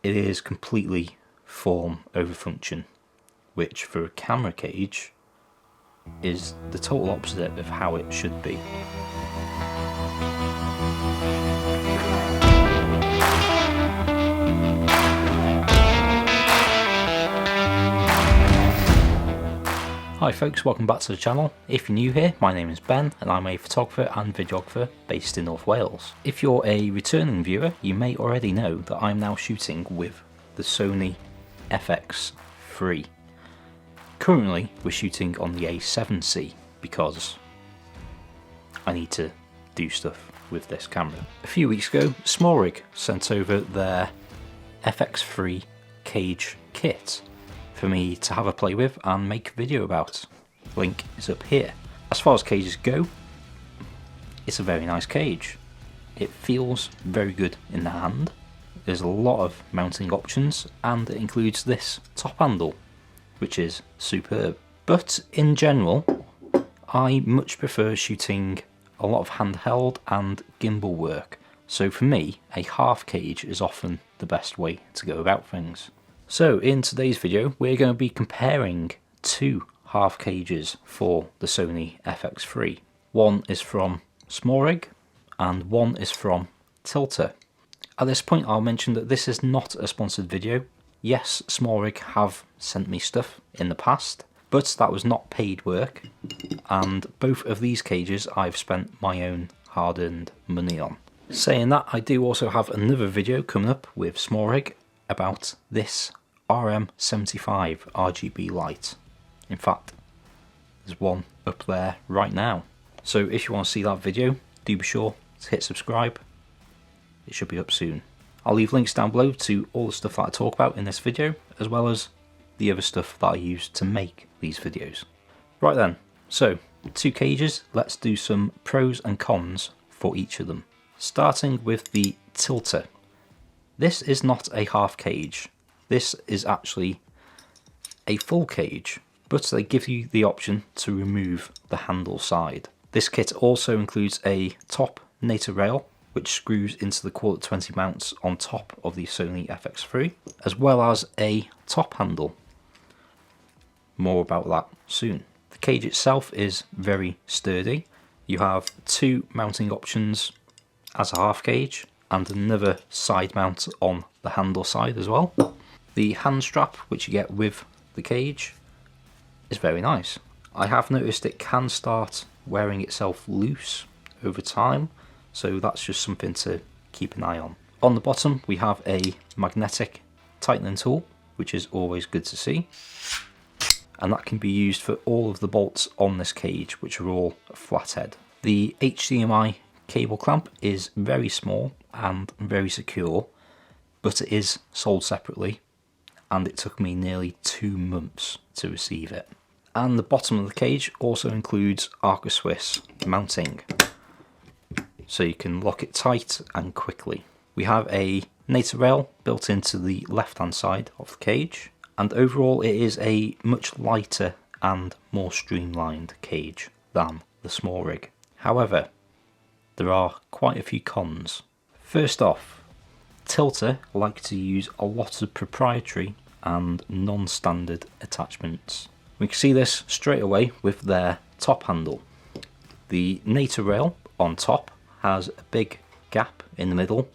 it is completely form over function, which for a camera cage is the total opposite of how it should be. Hi folks, welcome back to the channel. If you're new here, my name is Ben and I'm a photographer and videographer based in North Wales. If you're a returning viewer, you may already know that I'm now shooting with the Sony FX3. Currently we're shooting on the A7C because I need to do stuff with this camera. A few weeks ago, SmallRig sent over their FX3 cage kit for me to have a play with and make a video about. Link is up here. As far as cages go, it's a very nice cage. It feels very good in the hand. There's a lot of mounting options and it includes this top handle, which is superb. But in general, I much prefer shooting a lot of handheld and gimbal work. So for me, a half cage is often the best way to go about things. So in today's video, we're going to be comparing two half cages for the Sony FX3. One is from SmallRig and one is from Tilta. At this point, I'll mention that this is not a sponsored video. Yes, SmallRig have sent me stuff in the past, but that was not paid work, and both of these cages I've spent my own hard-earned money on. Saying that, I do also have another video coming up with SmallRig about this RM75 RGB light. In fact, there's one up there right now. So if you want to see that video, do be sure to hit subscribe. It should be up soon. I'll leave links down below to all the stuff that I talk about in this video, as well as the other stuff that I use to make these videos. Right then, so two cages, let's do some pros and cons for each of them. Starting with the Tilta. This is not a half cage. This is actually a full cage, but they give you the option to remove the handle side. This kit also includes a top NATO rail, which screws into the 1/4-20 mounts on top of the Sony FX3, as well as a top handle. More about that soon. The cage itself is very sturdy. You have two mounting options as a half cage and another side mount on the handle side as well. The hand strap, which you get with the cage, is very nice. I have noticed it can start wearing itself loose over time, so that's just something to keep an eye on. On the bottom we have a magnetic tightening tool, which is always good to see, and that can be used for all of the bolts on this cage, which are all flathead. The HDMI cable clamp is very small and very secure, but it is sold separately and it took me nearly 2 months to receive it. And the bottom of the cage also includes Arca Swiss mounting, so you can lock it tight and quickly. We have a NATO rail built into the left hand side of the cage, and overall it is a much lighter and more streamlined cage than the SmallRig. However, there are quite a few cons. First off, Tilta like to use a lot of proprietary and non-standard attachments. We can see this straight away with their top handle. The NATO rail on top has a big gap in the middle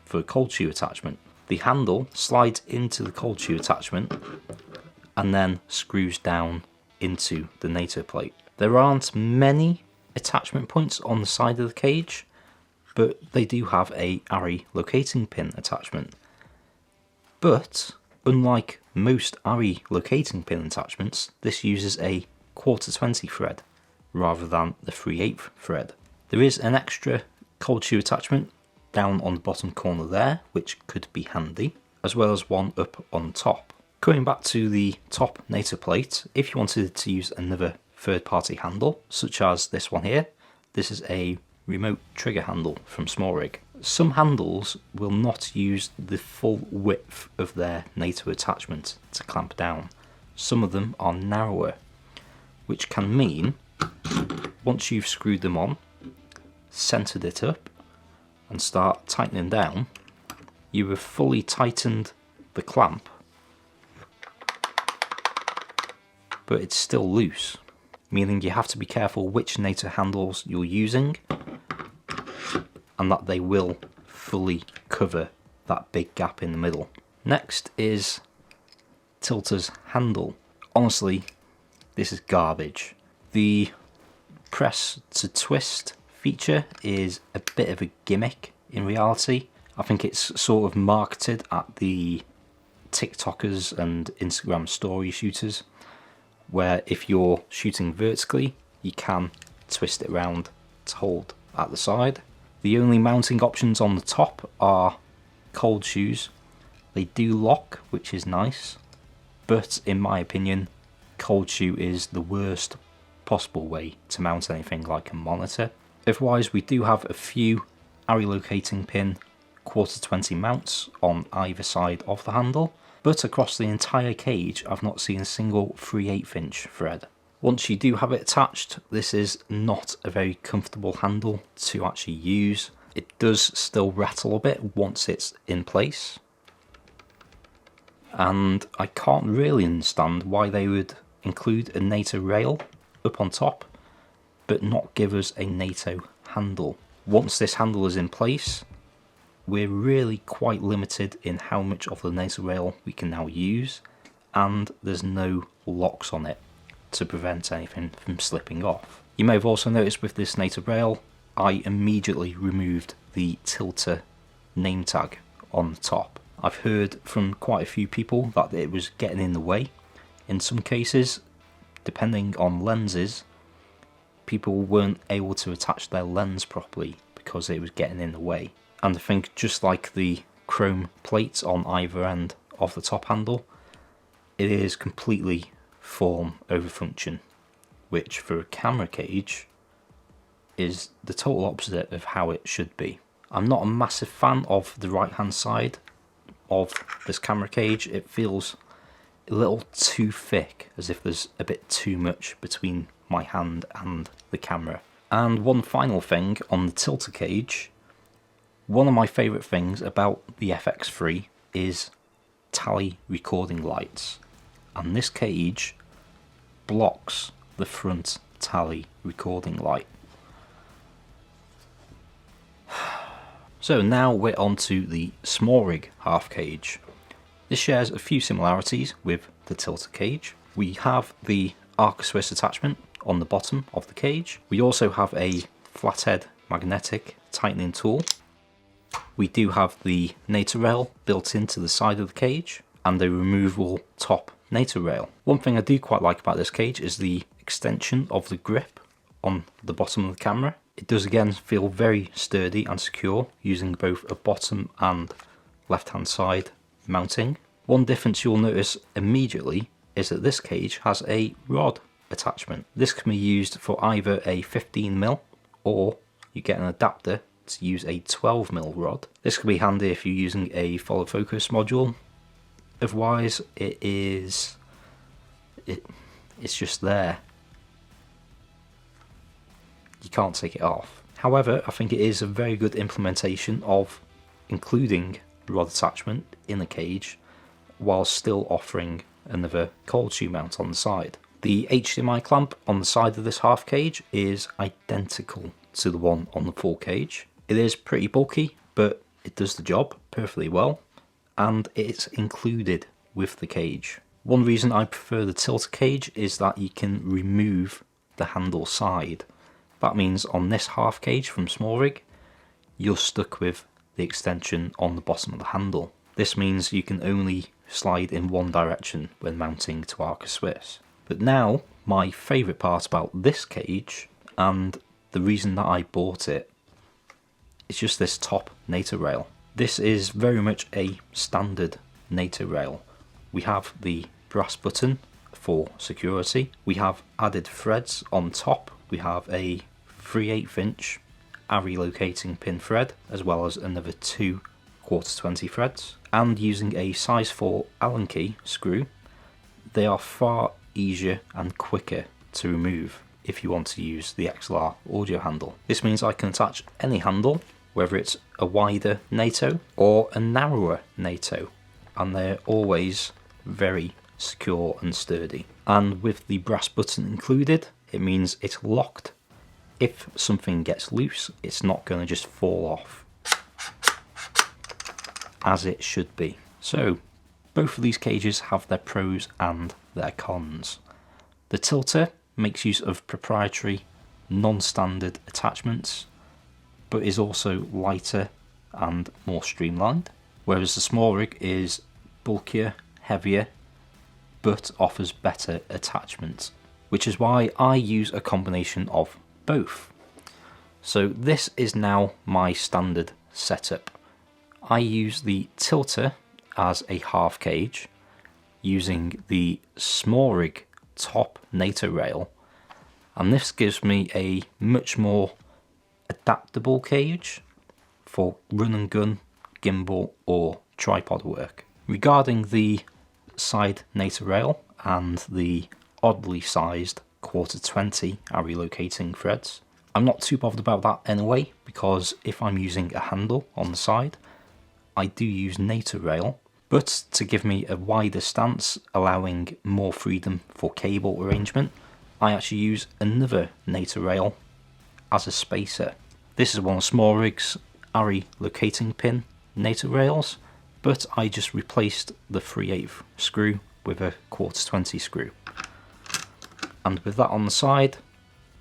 for a cold shoe attachment. The handle slides into the cold shoe attachment and then screws down into the NATO plate. There aren't many attachment points on the side of the cage, but they do have a ARRI locating pin attachment. But unlike most ARRI locating pin attachments, this uses a 1/4-20 thread rather than the 3/8 thread. There is an extra cold shoe attachment down on the bottom corner there, which could be handy, as well as one up on top. Coming back to the top NATO plate, if you wanted to use another third-party handle, such as this one here, this is a remote trigger handle from SmallRig. Some handles will not use the full width of their NATO attachment to clamp down. Some of them are narrower, which can mean once you've screwed them on, centered it up and start tightening down, you have fully tightened the clamp, but it's still loose, meaning you have to be careful which NATO handles you're using and that they will fully cover that big gap in the middle. Next is Tilta's handle. Honestly, this is garbage. The press to twist feature is a bit of a gimmick in reality. I think it's sort of marketed at the TikTokers and Instagram story shooters, where if you're shooting vertically, you can twist it around to hold at the side. The only mounting options on the top are cold shoes. They do lock, which is nice, but in my opinion, cold shoe is the worst possible way to mount anything like a monitor. Otherwise, we do have a few ARRI locating pin 1/4-20 mounts on either side of the handle, but across the entire cage I've not seen a single 3/8 inch thread. Once you do have it attached, this is not a very comfortable handle to actually use. It does still rattle a bit once it's in place, and I can't really understand why they would include a NATO rail up on top but not give us a NATO handle. Once this handle is in place, we're really quite limited in how much of the NATO rail we can now use, and there's no locks on it to prevent anything from slipping off. You may have also noticed with this NATO rail, I immediately removed the Tilta name tag on the top. I've heard from quite a few people that it was getting in the way. In some cases, depending on lenses, people weren't able to attach their lens properly because it was getting in the way. And I think just like the chrome plates on either end of the top handle, it is completely form over function, which for a camera cage is the total opposite of how it should be. I'm not a massive fan of the right hand side of this camera cage. It feels a little too thick, as if there's a bit too much between my hand and the camera. And one final thing on the Tilta cage, one of my favourite things about the FX3 is tally recording lights, and this cage blocks the front tally recording light. So now we're on to the SmallRig half cage. This shares a few similarities with the Tilta cage. We have the Arca Swiss attachment on the bottom of the cage. We also have a flathead magnetic tightening tool. We do have the NATO rail built into the side of the cage and a removable top NATO rail. One thing I do quite like about this cage is the extension of the grip on the bottom of the camera. It does again feel very sturdy and secure using both a bottom and left hand side mounting. One difference you'll notice immediately is that this cage has a rod attachment. This can be used for either a 15mm or you get an adapter to use a 12mm rod. This can be handy if you're using a follow focus module. Otherwise it's just there. You can't take it off. However, I think it is a very good implementation of including rod attachment in the cage while still offering another cold shoe mount on the side. The HDMI clamp on the side of this half cage is identical to the one on the full cage. It is pretty bulky, but it does the job perfectly well, and it's included with the cage. One reason I prefer the Tilta cage is that you can remove the handle side. That means on this half cage from SmallRig, you're stuck with the extension on the bottom of the handle. This means you can only slide in one direction when mounting to Arca Swiss. But now, my favourite part about this cage, and the reason that I bought it, is just this top NATO rail. This is very much a standard NATO rail. We have the brass button for security. We have added threads on top. We have a 3/8 inch ARRI locating pin thread, as well as another 2 1/4-20 threads. And using a size 4 Allen key screw, they are far easier and quicker to remove if you want to use the XLR audio handle. This means I can attach any handle, whether it's a wider NATO or a narrower NATO. and they're always very secure and sturdy. And with the brass button included, it means it's locked. If something gets loose, it's not going to just fall off, as it should be. So both of these cages have their pros and their cons. The Tilta makes use of proprietary non-standard attachments, but is also lighter and more streamlined, whereas the SmallRig is bulkier, heavier, but offers better attachments, which is why I use a combination of both. So this is now my standard setup. I use the Tilta as a half cage, using the SmallRig top NATO rail, and this gives me a much more adaptable cage for run and gun, gimbal or tripod work. Regarding the side NATO rail and the oddly sized 1/4-20 Arri locating threads, I'm not too bothered about that anyway, because if I'm using a handle on the side, I do use NATO rail, but to give me a wider stance, allowing more freedom for cable arrangement, I actually use another NATO rail as a spacer. This is one of SmallRig's Arri locating pin NATO rails, but I just replaced the 3/8 screw with a 1/4-20 screw. And with that on the side,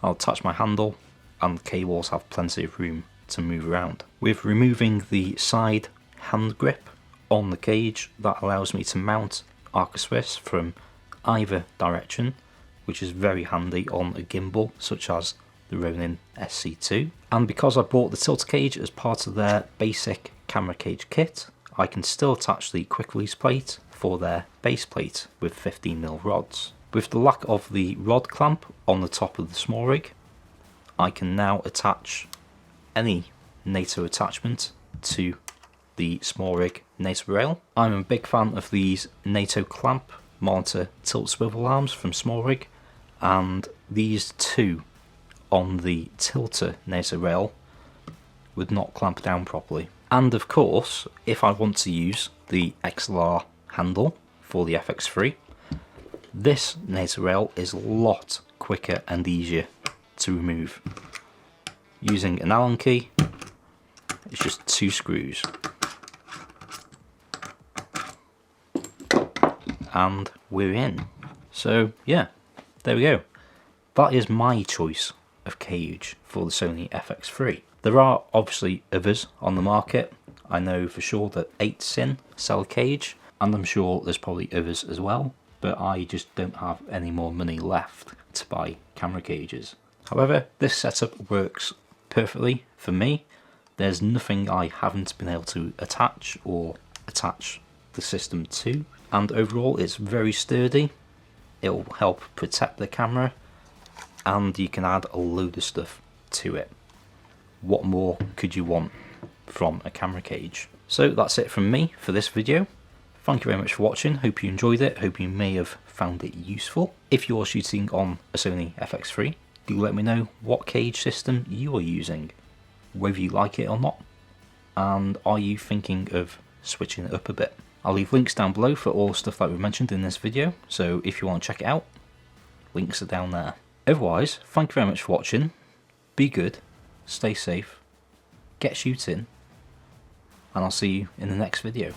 I'll attach my handle and the cables have plenty of room to move around. With removing the side hand grip on the cage, that allows me to mount Arca Swiss from either direction, which is very handy on a gimbal such as the Ronin SC2. And because I bought the Tilta cage as part of their basic camera cage kit, I can still attach the quick release plate for their base plate with 15mm rods. With the lack of the rod clamp on the top of the SmallRig, I can now attach any NATO attachment to the SmallRig NATO rail. I'm a big fan of these NATO clamp monitor tilt swivel arms from SmallRig, and these two on the Tilta NATO rail would not clamp down properly. And of course, if I want to use the XLR handle for the FX3, this NATO rail is a lot quicker and easier to remove. Using an Allen key, it's just 2 screws. And we're in. So yeah, there we go. That is my choice of cage for the Sony FX3. There are obviously others on the market. I know for sure that 8sin sell a cage, and I'm sure there's probably others as well, but I just don't have any more money left to buy camera cages. However, this setup works perfectly for me. There's nothing I haven't been able to attach or attach the system to, and overall it's very sturdy. It will help protect the camera, and you can add a load of stuff to it. What more could you want from a camera cage? So that's it from me for this video. Thank you very much for watching. Hope you enjoyed it. Hope you may have found it useful. If you're shooting on a Sony FX3, do let me know what cage system you are using, whether you like it or not, and are you thinking of switching it up a bit. I'll leave links down below for all stuff that we mentioned in this video, so if you want to check it out, links are down there. Otherwise, thank you very much for watching. Be good, stay safe, get shooting, and I'll see you in the next video.